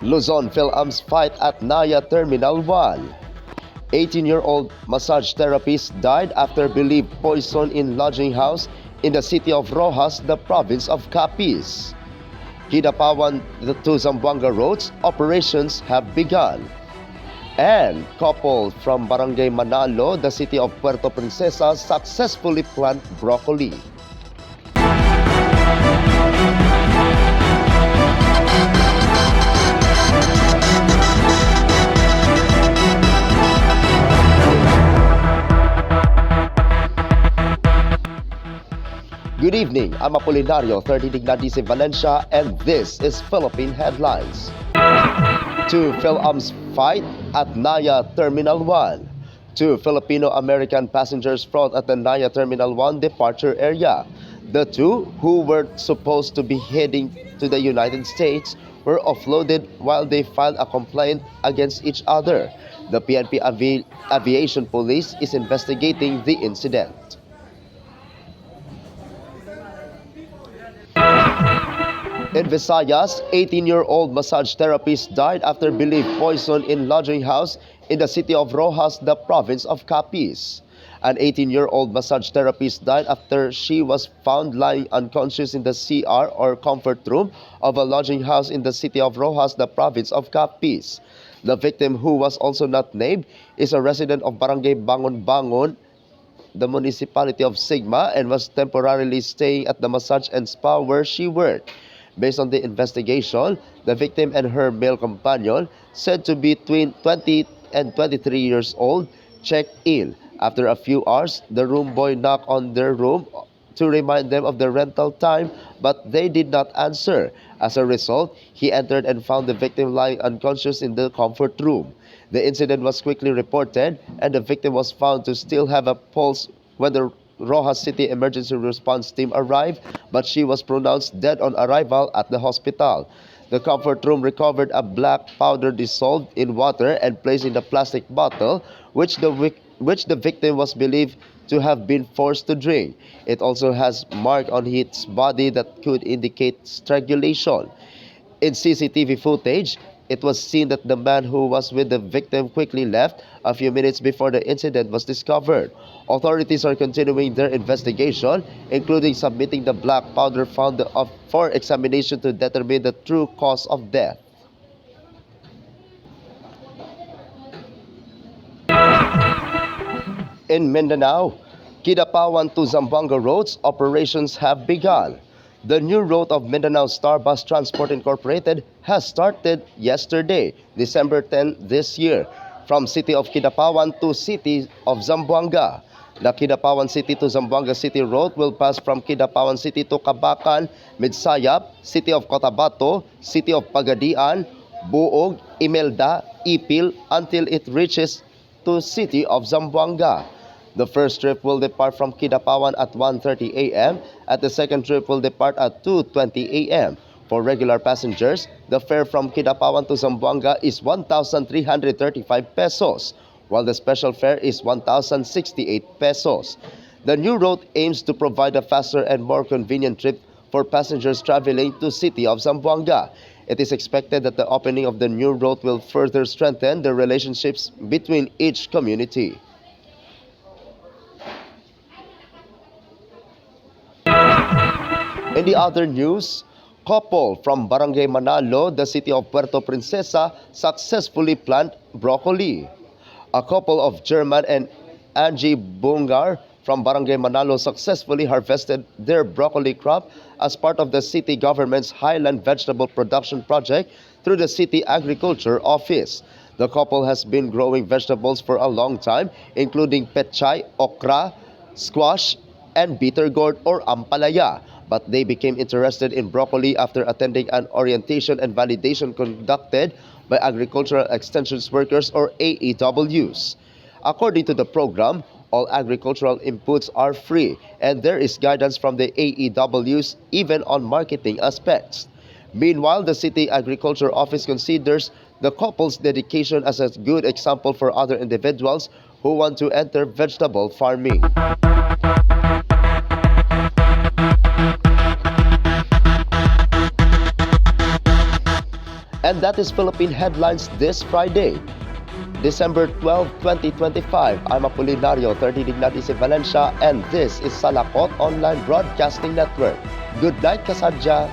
Luzon Philams fight at Naya Terminal 1. 18-year-old massage therapist died after believed poison in lodging house in the city of Rojas, the province of Capiz. Kidapawan to Zamboanga roads operations have begun. And couple from Barangay Manalo, the city of Puerto Princesa, successfully plant broccoli. Good evening, I'm Apolinario 30 Dignadice Valencia, and this is Philippine Headlines. Two Philams fight at Naya Terminal 1. Two Filipino-American passengers fought at the Naya Terminal 1 departure area. The two, who were supposed to be heading to the United States, were offloaded while they filed a complaint against each other. The PNP Aviation Police is investigating the incident. In Visayas, 18-year-old massage therapist died after believed poison in lodging house in the city of Rojas, the province of Capiz. An 18-year-old massage therapist died after she was found lying unconscious in the CR or comfort room of a lodging house in the city of Rojas, the province of Capiz. The victim, who was also not named, is a resident of Barangay Bangon Bangon, the municipality of Sigma, and was temporarily staying at the massage and spa where she worked. Based on the investigation, the victim and her male companion, said to be between 20 and 23 years old, checked in. After a few hours, the room boy knocked on their room to remind them of the rental time, but they did not answer. As a result, he entered and found the victim lying unconscious in the comfort room. The incident was quickly reported, and the victim was found to still have a pulse when the Rojas City Emergency Response Team arrived, but she was pronounced dead on arrival at the hospital. The comfort room recovered a black powder dissolved in water and placed in a plastic bottle, which the victim was believed to have been forced to drink. It also has marks on its body that could indicate strangulation. In CCTV footage, it was seen that the man who was with the victim quickly left a few minutes before the incident was discovered. Authorities are continuing their investigation, including submitting the black powder found for examination to determine the true cause of death. In Mindanao, Kidapawan to Zamboanga roads operations have begun. The new route of Mindanao Star Bus Transport Incorporated has started yesterday, December 10 this year, from city of Kidapawan to city of Zamboanga. The Kidapawan City to Zamboanga City Road will pass from Kidapawan City to Cabacan, Midsayap, city of Cotabato, city of Pagadian, Buog, Imelda, Ipil, until it reaches to city of Zamboanga. The first trip will depart from Kidapawan at 1:30 a.m. and the second trip will depart at 2:20 a.m. For regular passengers, the fare from Kidapawan to Zamboanga is 1,335 pesos, while the special fare is 1,068 pesos. The new route aims to provide a faster and more convenient trip for passengers traveling to city of Zamboanga. It is expected that the opening of the new route will further strengthen the relationships between each community. In the other news, couple from Barangay Manalo, the city of Puerto Princesa, successfully plant broccoli. A couple of German and Angie Bungar from Barangay Manalo successfully harvested their broccoli crop as part of the city government's Highland Vegetable Production Project through the City Agriculture Office. The couple has been growing vegetables for a long time, including pechay, okra, squash, and bitter gourd or ampalaya. But they became interested in broccoli after attending an orientation and validation conducted by Agricultural Extensions Workers or AEWs. According to the program, all agricultural inputs are free and there is guidance from the AEWs even on marketing aspects. Meanwhile, the City Agriculture Office considers the couple's dedication as a good example for other individuals who want to enter vegetable farming. And that is Philippine Headlines this Friday, December 12, 2025. I'm Apolinario 30 Ignatius Valencia, and this is Salakot Online Broadcasting Network. Good night, Kasadya.